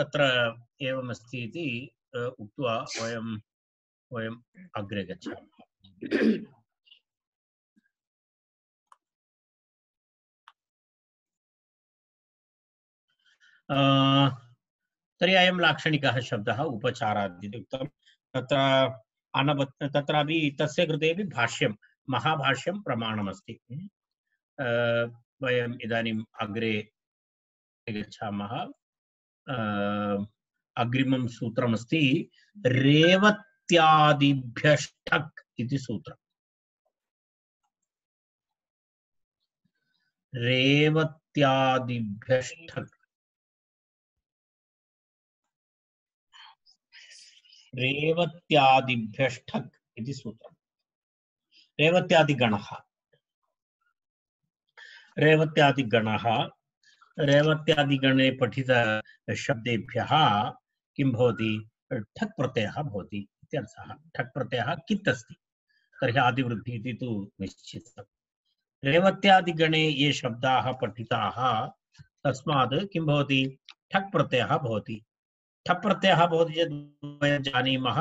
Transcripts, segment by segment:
तत्र एवमस्ति इति उक्त्वा वयम् अग्रे गच्छामः। तर्हि अयं लाक्षणिकः शब्दः उपचारात् इति उक्तं। तत्रापि तस्य कृतेपि भाष्यं महाभाष्यं प्रमाणमस्ति। वयम् इदानीम् अग्रे गच्छामः। अग्रिमं सूत्रमस्ति रेवत्यादिभ्यष्टक् इति सूत्रम्। रेवत्यादिभ्यष्टक् रेवत्यादिभ्यष्टक् इति सूत्रम्। रेवत्यादिगणः रेवत्यादिगणे पठित शब्देभ्यः किं भवति? ठक् प्रत्ययः भवति इत्यर्थः। ठक् प्रत्ययः कित् अस्ति तर्हि आदिवृद्धिः इति तु निश्चितम्। रेवत्यादिगणे ये शब्दाः पठिताः तस्मात् किं भवति? ठक् प्रत्ययः भवति। ठक् प्रत्ययः भवति चेत् वयं जानीमः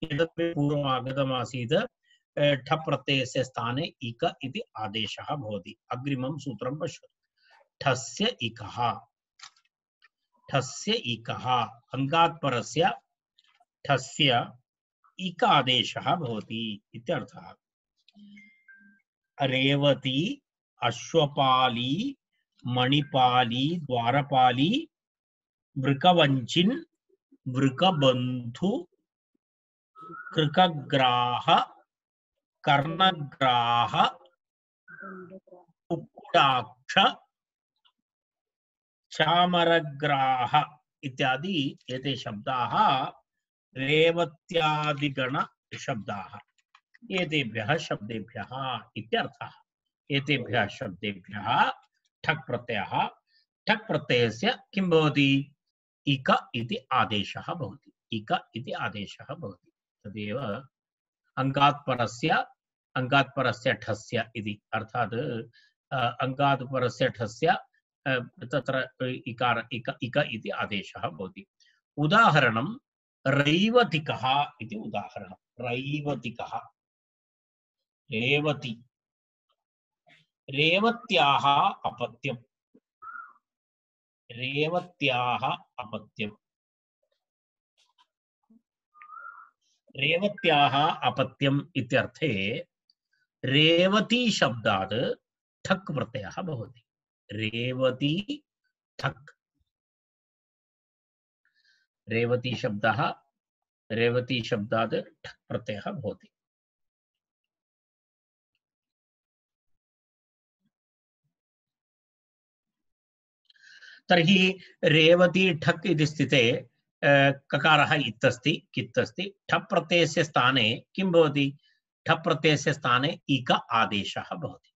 एतत् पूर्वम् आगतमासीत् ठक् प्रत्ययस्य स्थाने इक इति आदेशः भवति। अग्रिमं सूत्रं पश्यतु। ठस्य इकः अङ्गात् परस्य ठस्य इक आदेशः भवति इत्यर्थः। रेवती, अश्वपाली, मणिपाली, द्वारपाली, वृकवञ्चिन्, वृकबन्धु, कृकग्राह, कर्णग्राह, कुक्कुटाक्ष, चामरग्राह इत्यादि एते शब्दाः रेवत्यादिगण शब्दाः। एतेभ्यः शब्देभ्यः इत्यर्थः। एतेभ्यः शब्देभ्यः ठक् प्रत्ययः, ठक् प्रत्ययस्य किं भवति? इक इति आदेशः भवति। इक इति आदेशः भवति। तदेव अङ्गात् परस्य ठस्य इति अर्थात् अङ्गात् परस्य ठस्य तत्र इकार इक इति आदेशः भवति। उदाहरणं रैवतिकः इति उदाहरणं। रैवतिकः रेवती, रेवत्याः अपत्यम्, रेवत्याः अपत्यम्, रेवत्याः अपत्यम् इत्यर्थे रेवती शब्दात् ठक् प्रत्ययः भवति। रेवती ठक्, रेवती शब्दात् ठक् प्रत्ययः भवति। तर्हि रेवती ठक् इति स्थिते ककारः इत्तस्ति, कित्तस्ति। ठप् प्रत्ययस्य स्थाने किं भवति? ठप् प्रत्ययस्य स्थाने इक आदेशः भवति।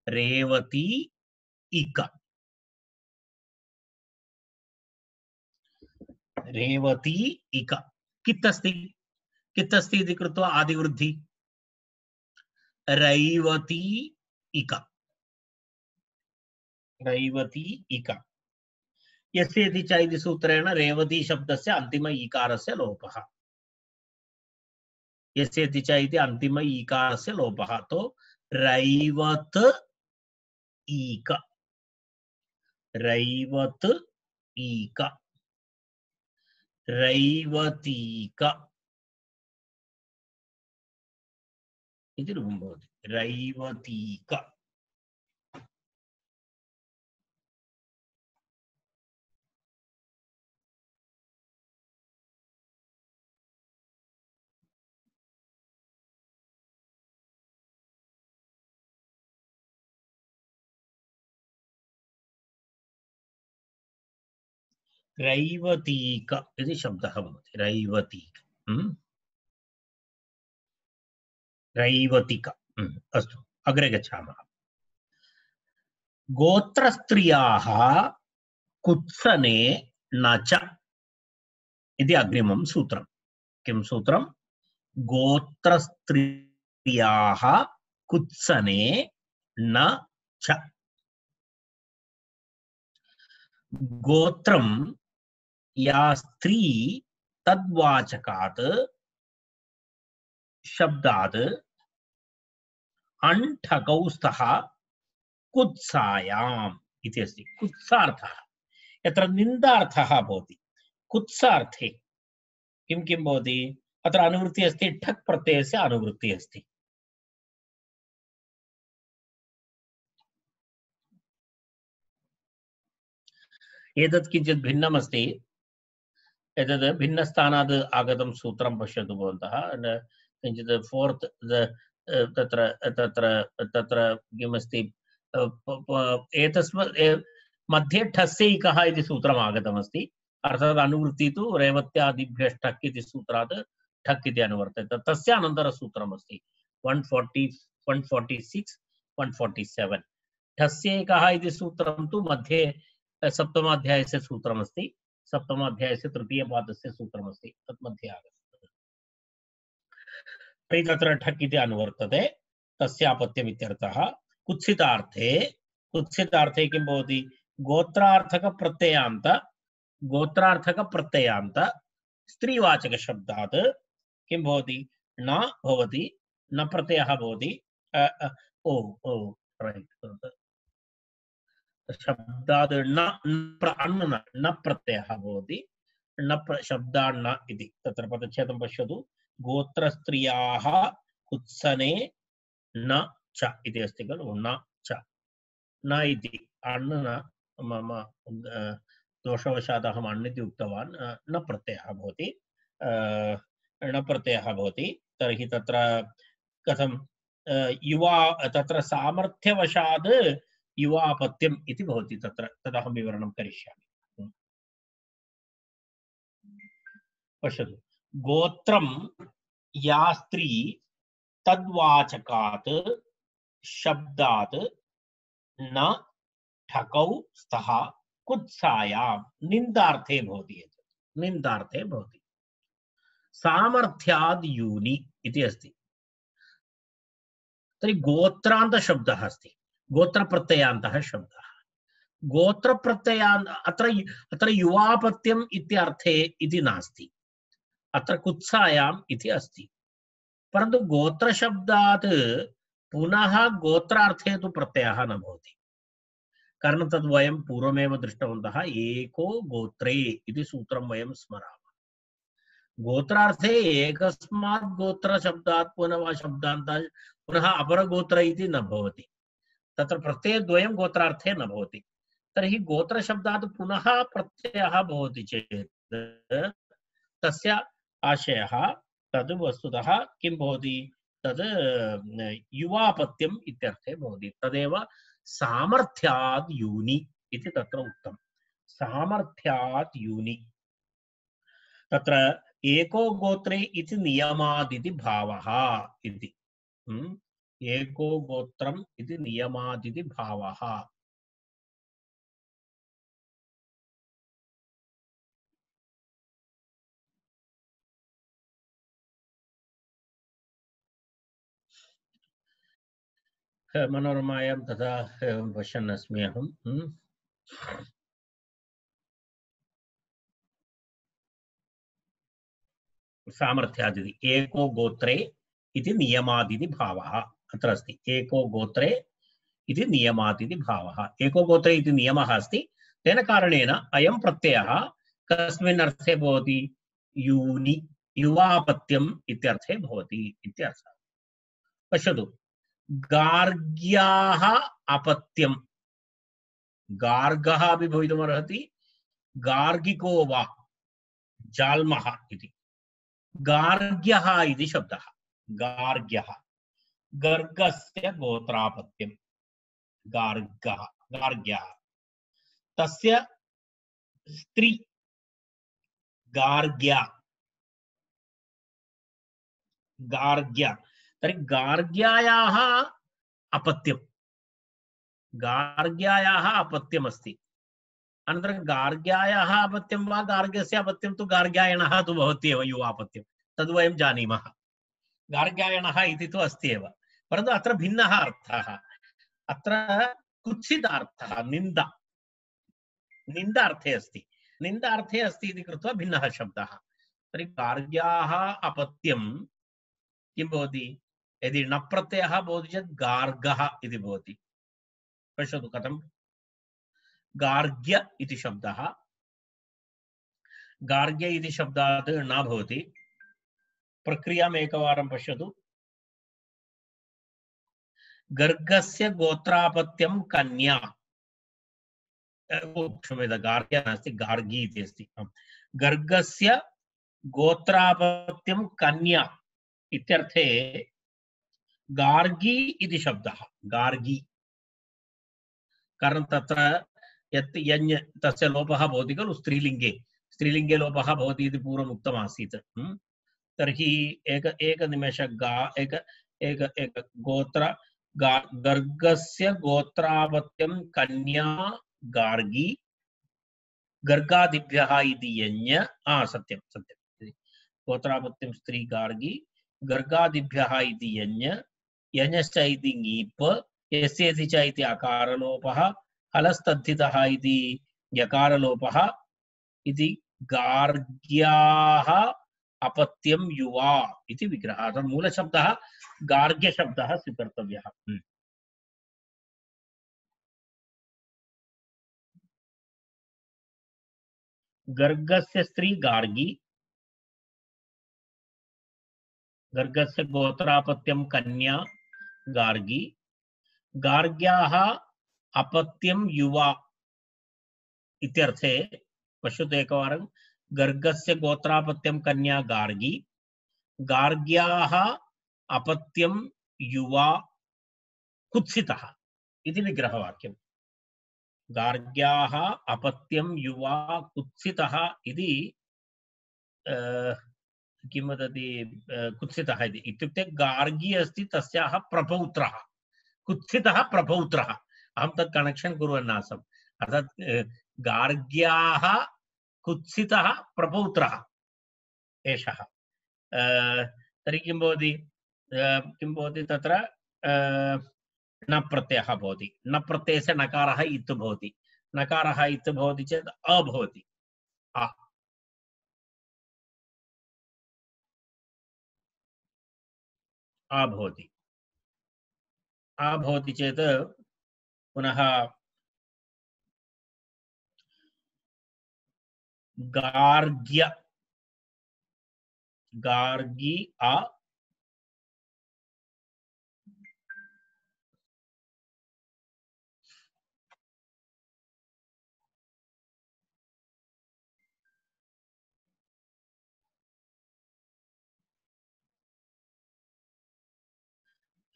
रेवती इक, रेवती इक। कित्तस्ति इति कृत्वा आदिवृद्धि रैवती इक, रैवती इक। यस्य इति च इति सूत्रेण रेवती शब्दस्य अन्तिम ईकारस्य लोपः। यस्य इति च इति अन्तिम ईकारस्य लोपः। तो रैवत ईक, रैवत ईक, रैवतीक इति रूपं भवति। रैवतीक। रैवतीक इति शब्दः भवति। रैवतीक, रैवतिक। अस्तु, अग्रे गच्छामः। गोत्रस्त्रियाः कुत्सने न च इति अग्रिमं सूत्रं। किं सूत्रं? गोत्रस्त्रियाः कुत्सने न च। गोत्रं या स्त्री तद्वाचकात् शब्दात् अण्ठकौ स्तः कुत्सायाम् इति अस्ति। कुत्सार्थः यत्र निन्दार्थः भवति। कुत्सार्थे किं किं भवति? अत्र अनुवृत्ति अस्ति, ठक् प्रत्ययस्य अनुवृत्ति अस्ति। एतत् किञ्चित् भिन्नम् अस्ति। एतद् भिन्नस्थानात् आगतं सूत्रं पश्यतु भवन्तः। किञ्चित् फोर्त् तत्र तत्र तत्र किमस्ति, एतस्मिन् मध्ये ठस्यैकः इति सूत्रम् आगतमस्ति। अर्थात् अनुवृत्ति तु रेवत्यादिभ्यः ठक् इति सूत्रात् ठक् इति अनुवर्तते। तस्य अनन्तरसूत्रमस्ति 140, 146, 147। ठस्यैकः इति सूत्रं तु मध्ये सप्तमाध्यायस्य सूत्रमस्ति। सप्तमाध्यायस्य तृतीयपादस्य सूत्रमस्ति, तत् मध्ये आगच्छति। तत्र ठक् इति अनुवर्तते, तस्यापत्यम् इत्यर्थः। कुत्सितार्थे किं भवति? गोत्रार्थकप्रत्ययान्त स्त्रीवाचकशब्दात् किं भवति? न भवति, न प्रत्ययः भवति। शब्दात् न प्रत्ययः भवति, शब्दान् न इति। तत्र पदच्छेदं पश्यतु। गोत्रस्त्रियाः कुत्सने न च इति अस्ति खलु। न च, न इति अण् न, मम दोषवशात् अहम् अण् इति उक्तवान्। न प्रत्ययः भवति, न प्रत्ययः भवति। तर्हि तत्र कथं युवा, तत्र सामर्थ्यवशात् युवापत्यम् इति भवति। तत्र तदहं विवरणं करिष्यामि। पश्यतु, गोत्रं या स्त्री तद्वाचकात् शब्दात् न ठकौ स्तः कुत्सायां निन्दार्थे भवति। निन्दार्थे भवति। सामर्थ्याद् यूनि इति अस्ति। तर्हि गोत्रान्तशब्दः अस्ति, गोत्रप्रत्ययान्तः शब्दः। गोत्रप्रत्ययान् अत्र युवापत्यम् इत्यर्थे इति नास्ति, अत्र कुत्सायाम् इति अस्ति। परन्तु गोत्रशब्दात् पुनः गोत्रार्थे तु प्रत्ययः न भवति। कारणं तद् वयं पूर्वमेव दृष्टवन्तः। एको गोत्रे इति सूत्रं वयं स्मरामः। गोत्रार्थे एकस्मात् गोत्रशब्दात् पुनः शब्दान्तात् पुनः अपरगोत्र इति न भवति। तत्र प्रत्ययद्वयं गोत्रार्थे न भवति। तर्हि गोत्रशब्दात् पुनः प्रत्ययः भवति चेत् तस्य आशयः तद् वस्तुतः किं भवति? तद् युवापत्यम् इत्यर्थे भवति। तदेव सामर्थ्याद् यूनि इति तत्र उक्तं। सामर्थ्यात् यूनि। तत्र एको गोत्रे इति नियमादिति भावः इति। एको गोत्रम् इति नियमादिति भावः। मनोरमायां तथा पश्यन् अस्मि अहम्। सामर्थ्यादिति एको गोत्रे इति नियमादिति भावः अत्र अस्ति। एको गोत्रे इति नियमादिति भावः। एको गोत्रे इति नियमः अस्ति। तेन कारणेन अयं प्रत्ययः कस्मिन् अर्थे भवति? यूनि, युवापत्यम् इत्यर्थे भवति इत्यर्थः। पश्यतु, गार्ग्याः अपत्यं, गार्गः अपि भवितुमर्हति, गार्गिको वा जाल्मः इति। गार्ग्यः इति शब्दः। गार्ग्यः, गर्गस्य गोत्रापत्यं गार्गः, गार्ग्यः। तस्य स्त्री गार्ग्या, गार्ग्या। तर्हि गार्ग्यायाः अपत्यं, गार्ग्यायाः अपत्यमस्ति। अनन्तरं गार्ग्यायाः अपत्यं वा गार्ग्यस्य अपत्यं तु गार्ग्यायणः तु भवति एव युवापत्यं, तद् वयं जानीमः। गार्ग्यायणः इति तु अस्ति एव, परन्तु अत्र भिन्नः अर्थः। अत्र कुत्सितार्थः, निन्दा, निन्दार्थे अस्ति। निन्दार्थे अस्ति इति कृत्वा भिन्नः शब्दः। तर्हि गार्ग्याः अपत्यं किं भवति? यदि ण प्रत्ययः भवति चेत् गार्गः इति भवति। पश्यतु कथं। गार्ग्य इति शब्दः, गार्ग्य इति शब्दात् न भवति। प्रक्रियाम् एकवारं पश्यतु। गर्गस्य गोत्रापत्यं कन्या, क्षम्यतां, गार्ग्य नास्ति, गार्गी इति अस्ति। गर्गस्य गोत्रापत्यं कन्या इत्यर्थे गार्गी इति शब्दः। गार्गी, कारण तत्र यत् यञ् तस्य लोपः भवति खलु स्त्रीलिङ्गे, स्त्रीलिङ्गे लोपः भवति इति पूर्वम् उक्तमासीत्। तर्हि एकनिमेष एक गोत्र गर्गस्य गोत्रापत्यं कन्या गार्गी, गर्गादिभ्यः इति यञ्, सत्यं सत्यं, गोत्रापत्यं स्त्री गार्गी, गर्गादिभ्यः इति यञ्, यञश्च इति ङीप्, यस्येति च इति अकारलोपः, हलस्तद्धितः इति यकारलोपः इति गार्ग्याः अपत्यं युवा इति विग्रहः। अतः मूलशब्दः गार्ग्यशब्दः स्वीकर्तव्यः। गर्गस्य स्त्री गार्गी, गर्गस्य गोत्रापत्यं कन्या गार्गी, गार्ग्याः अपत्यं युवा इत्यर्थे पश्यतु एकवारं। गर्गस्य गोत्रापत्यं कन्या गार्गी, गार्ग्याः अपत्यं युवा कुत्सितः इति विग्रहवाक्यं। गार्ग्याः अपत्यं युवा कुत्सितः इति किं वदति? कुत्सितः इत्युक्ते गार्गी अस्ति तस्याः प्रपौत्रः, कुत्सितः प्रपौत्रः। अहं तत् कनेक्षन् कुर्वन् आसम्। अर्थात् गार्ग्याः कुत्सितः प्रपौत्रः एषः। तर्हि किं भवति तत्र? न प्रत्ययः भवति। न प्रत्ययस्य नकारः इत् भवति। नकारः इत् भवति चेत् अ भवति। आ भवति। आ भवति चेत् पुनः गार्ग्य, गार्गी आ,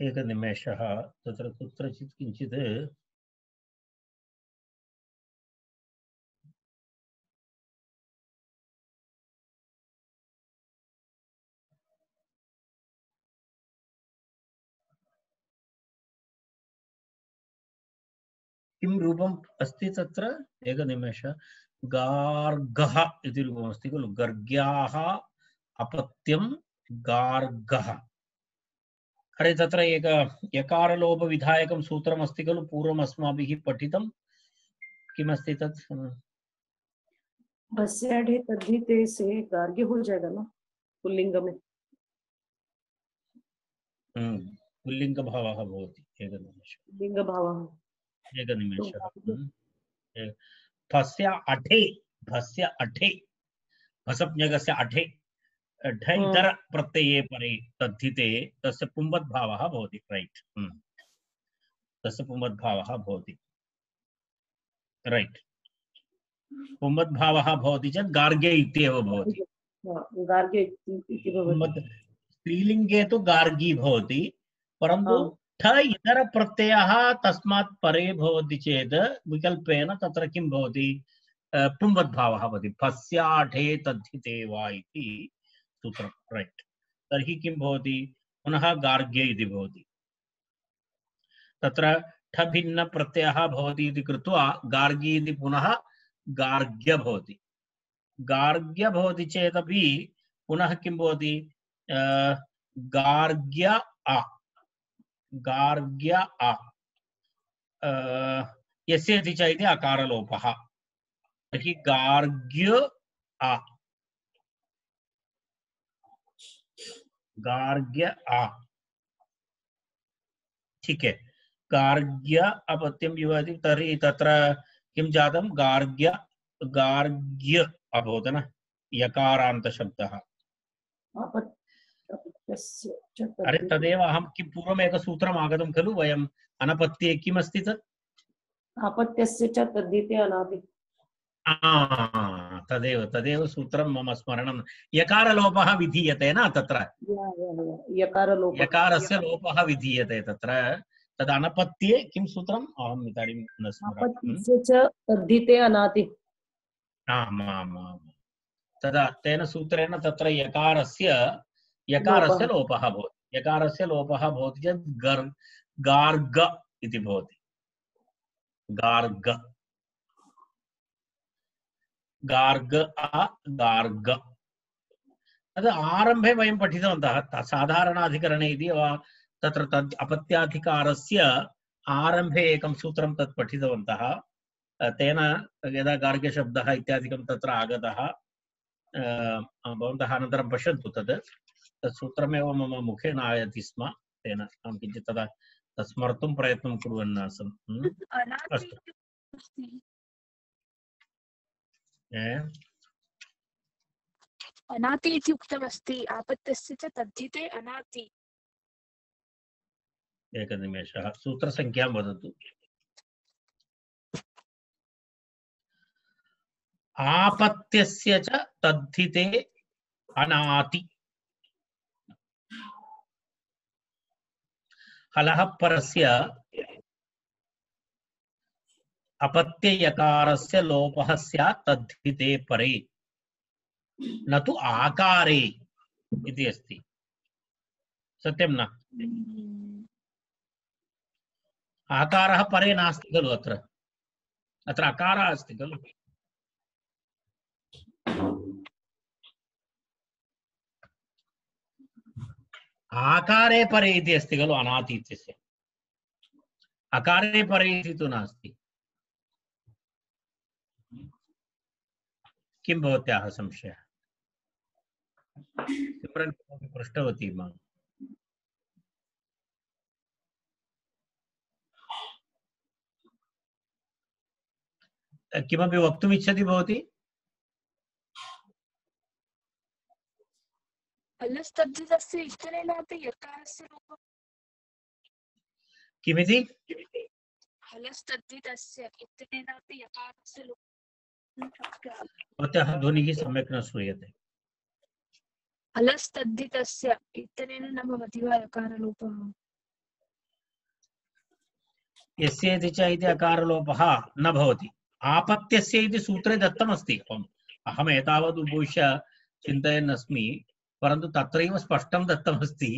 एकनिमेषः, तत्र कुत्रचित् किञ्चित् किं रूपम् अस्ति तत्र? एकनिमेष। गार्गः इति रूपमस्ति खलु। गर्ग्याः अपत्यं गार्गः। अरे तत्र एक यकारलोपविधायकं सूत्रमस्ति खलु, पूर्वम् अस्माभिः पठितं। किमस्ति तत्? भस्याढे तद्धिते से गार्ग्य हो जाएगा ना पुल्लिंग में। पुल्लिंग भावः भवति। एकनिमेष, लिंग भावः। एकनिमेषः। भस्य अठे, भस्य अठे, भसज्ञकस्य अठे ढ इतर प्रत्यये परे तद्धिते तस्य पुंवद्भावः भवति। राइट, तस्य पुंवद्भावः भवति। राइट, पुंवद्भावः भवति चेत् गार्गे इत्येव भवति। गार्गे इति भवति। स्त्रीलिङ्गे तु गार्गी भवति, परन्तु ठ इतर प्रत्ययः तस्मात् परे भवति चेत् विकल्पेन तत्र किं भवति? पुंवद्भावः भवति। भस्याढे तद्धिते वा इति सूत्रं। राइट, तर्हि किं भवति? पुनः गार्ग्य इति भवति। तत्र ठ भिन्न प्रत्ययः भवति इति कृत्वा गार्गी इति पुनः गार्ग्य भवति। गार्ग्य भवति चेदपि पुनः किं भवति? गार्ग्य आ, गार्ग्य आ, यस्येति च इति अकारलोपः। तर्हि गार्ग्य आ, गार्ग्य आ, ठीक है। गार्ग्य अपत्यं युवति तर्हि तत्र किं जातं? गार्ग्य गार्ग्य अभवत् न, यकारान्त शब्दः। अपत्यस्य च अरे तद्धिते तदेव अहं किं पूर्वम् एकसूत्रम् आगतं खलु, वयम् अनपत्ये किमस्ति तत्? अपत्यस्य च तद्धिते अनादि। तदेव तदेव सूत्रं मम स्मरणं। यकारलोपः विधीयते न तत्र, यकारलोपः। यकारस्य लोपः विधीयते तत्र। तद् अनपत्ये किं सूत्रम् अहम् इदानीं न स्मरामि। अपत्यस्य च तद्धिते अनादि। आम् आम् आम्, तदा तेन सूत्रेण तत्र यकारस्य लोपः। लोपः भवति। यकारस्य लोपः भवति चेत् गार्ग इति भवति। गार्ग गार्ग आ गार्ग। तद् आरम्भे वयं पठितवन्तः साधारणाधिकरणे इति वा, तत्र तद् अपत्याधिकारस्य आरम्भे एकं सूत्रं तत् पठितवन्तः। तेन यदा गार्ग्यशब्दः इत्यादिकं तत्र आगतः, भवन्तः अनन्तरं पश्यन्तु, तत् सूत्रमेव मम मुखे न आयाति स्म। तेन अहं किञ्चित् तदा तत् स्मर्तुं प्रयत्नं कुर्वन् आसम्। अस्तु, अनाति इति उक्तमस्ति, आपत्यस्य च तद्धिते अनाति। एकनिमेषः, सूत्रसङ्ख्यां वदतु। आपत्यस्य च तद्धिते अनाति। हलः परस्य अपत्ययकारस्य लोपः स्यात् तद्धिते परे, न तु आकारे इति अस्ति। सत्यं न? आकारः परे नास्ति खलु, अत्र अकारः अस्ति खलु। आकारे परे इति अस्ति खलु अनाति इत्यस्य। अकारे परे इति तु नास्ति। किं भवत्याः संशयः? सिम्रन् पृष्टवती माम्। किमपि वक्तुम् इच्छति भवती? हलस्तद्धितस्य इत्यनेनापि यकारस्य लोपः। किमिति? हलस्तद्धितस्य इत्यनेनापि यकारस्य लोपः। भवत्याः ध्वनिः सम्यक् न श्रूयते। हलस्तद्धितस्य इत्यनेन न भवति वा यकारलोपः? यस्य इति च इति अकारलोपः न भवति। आपत्यस्य इति सूत्रे दत्तमस्ति। अहम् एतावत् उपविश्य चिन्तयन् अस्मि, परन्तु तत्रैव स्पष्टं दत्तमस्ति।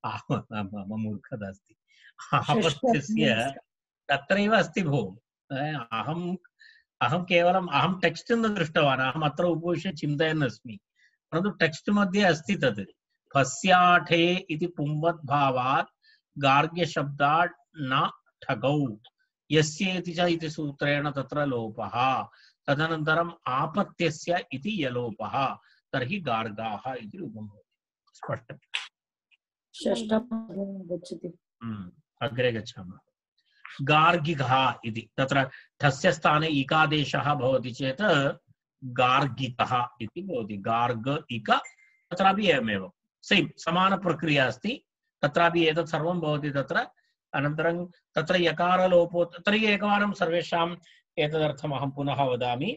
मम मूर्खता अस्ति। आपत्यस्य तत्रैव अस्ति भो। अहं केवलम् टेक्स्ट् न दृष्टवान्, अहम् अत्र उपविश्य चिन्तयन् अस्मि, परन्तु टेक्स्ट् मध्ये अस्ति तत्। फस्याठे इति पुंवद्भावात् गार्ग्यशब्दात् न ठगौ, यस्य इति च इति सूत्रेण तत्र लोपः, तदनन्तरम् आपत्यस्य इति यलोपः, तर्हि गार्गाः इति रूपं भवति। स्पष्टम्? षष्ठं गच्छति। अग्रे गच्छामः। गार्गिकः इति, तत्र ठस्य स्थाने इकादेशः भवति चेत् गार्गिकः इति भवति। गार्ग इक, तत्रापि एवमेव सेम् समानप्रक्रिया अस्ति। तत्रापि एतत् सर्वं भवति तत्र। अनन्तरं तत्र यकारलोपो, तर्हि एकवारं सर्वेषाम् एतदर्थम् अहं पुनः वदामि।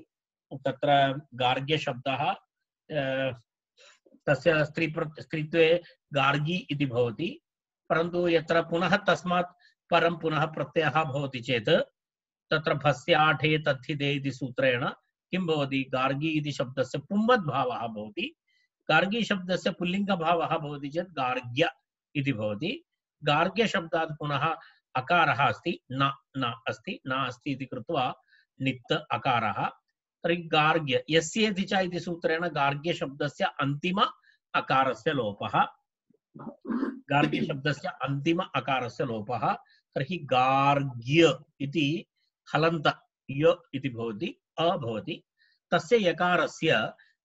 तत्र गार्ग्यशब्दः तस्य स्त्रीत्वे गार्गी इति भवति, परन्तु यत्र पुनः तस्मात् परं पुनः प्रत्ययः भवति चेत् तत्र भस्याठे तद्धिते इति सूत्रेण किं भवति? गार्गी इति शब्दस्य पुंवद्भावः भवति। गार्गी शब्दस्य पुल्लिङ्गभावः भवति चेत् गार्ग्य इति भवति। गार्ग्य शब्दात् पुनः अकारः अस्ति, न अस्ति, न अस्ति इति कृत्वा नित्त अकारः। तर्हि गार्ग्य यस्य इति च इति सूत्रेण गार्ग्य शब्दस्य अन्तिम अकारस्य लोपः, गार्ग्य शब्दस्य अन्तिम अकारस्य लोपः। तर्हि गार्ग्य इति हलन्त य इति भवति, अ भवति। तस्य यकारस्य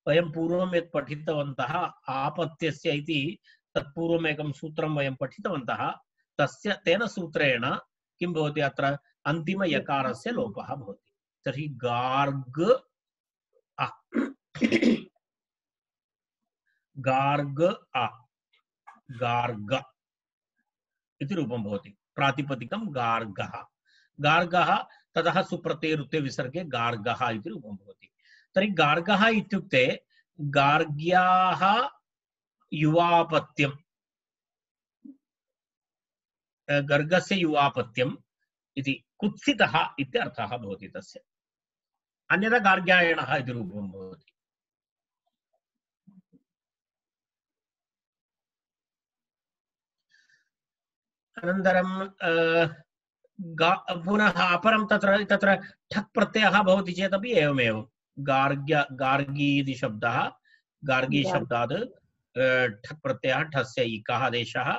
वयं पूर्वं यत् पठितवन्तः आपत्यस्य इति तत्पूर्वमेकं सूत्रं वयं पठितवन्तः तस्य तेन सूत्रेण किं भवति अत्र अन्तिम यकारस्य लोपः भवति तर्हि गार्ग अ गार्ग अ गार्ग इति रूपं भवति प्रातिपदिकं गार्गः गार्गः ततः सुप्रत्ययरुत्ते विसर्गे गार्गः इति रूपं भवति तर्हि गार्गः इत्युक्ते गार्ग्याः युवापत्यं गर्गस्य युवापत्यम् इति कुत्सितः इति अर्थः भवति तस्य अन्यथा गार्ग्यायणः इति रूपं भवति अनन्तरं पुनः अपरं तत्र तत्र ठक् प्रत्ययः भवति चेदपि एवमेव गार्गी इति शब्दः गार्गी शब्दात् ठक् प्रत्ययः ठस्य इकः आदेशः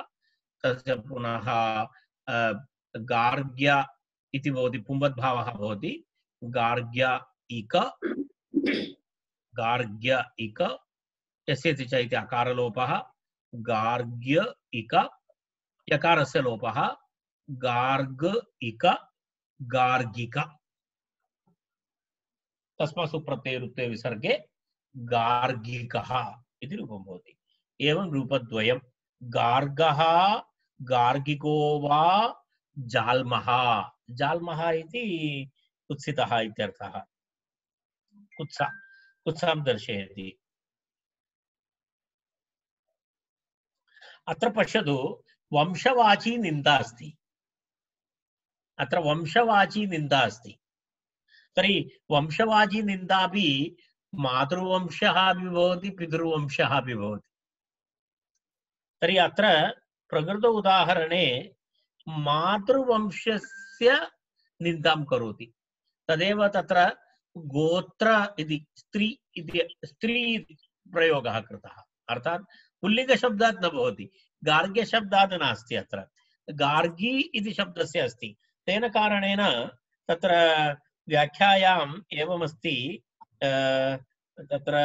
तस्य पुनः गार्ग्य इति भवति पुंवद्भावः भवति गार्ग्य इक यस्य च इति अकारलोपः गार्ग्य इक यकारस्य लोपः गार्ग इक गार्गिक तस्मात् सुप्रत्ययरुत्ते विसर्गे गार्गिकः इति रूपं भवति एवं रूपद्वयं गार्गः गार्गिको वा जाल्मः जाल्मः इति कुत्सितः इत्यर्थः कुत्सां दर्शयति अत्र पश्यतु वंशवाची निन्दा अस्ति अत्र वंशवाची निन्दा अस्ति तर्हि वंशवाची निन्दापि मातृवंशः अपि भवति पितृवंशः अपि भवति तर्हि अत्र प्रकृत उदाहरणे मातृवंशस्य निन्दां करोति तदेव तत्र गोत्र इति स्त्री प्रयोगः कृतः अर्थात् पुल्लिङ्गशब्दात् न भवति गार्ग्यशब्दात् नास्ति अत्र गार्गी इति शब्दस्य अस्ति तेन कारणेन तत्र व्याख्यायाम् एवमस्ति तत्र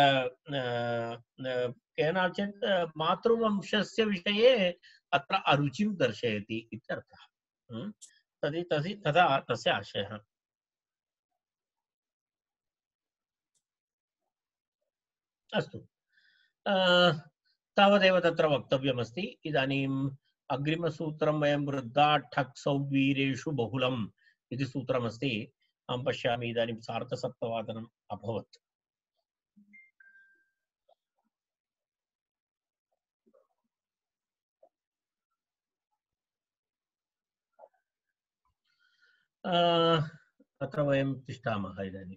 केनचित् मातृवंशस्य विषये अत्र अरुचिं दर्शयति इत्यर्थः तदा तस्य आशयः अस्तु तावदेव तत्र वक्तव्यमस्ति इदानीम् अग्रिमसूत्रं वयं वृद्धा ठक् सौवीरेषु बहुलम् इति सूत्रमस्ति अहं पश्यामि इदानीं 7:30 अभवत् अत्र वयं तिष्ठामः इदानीं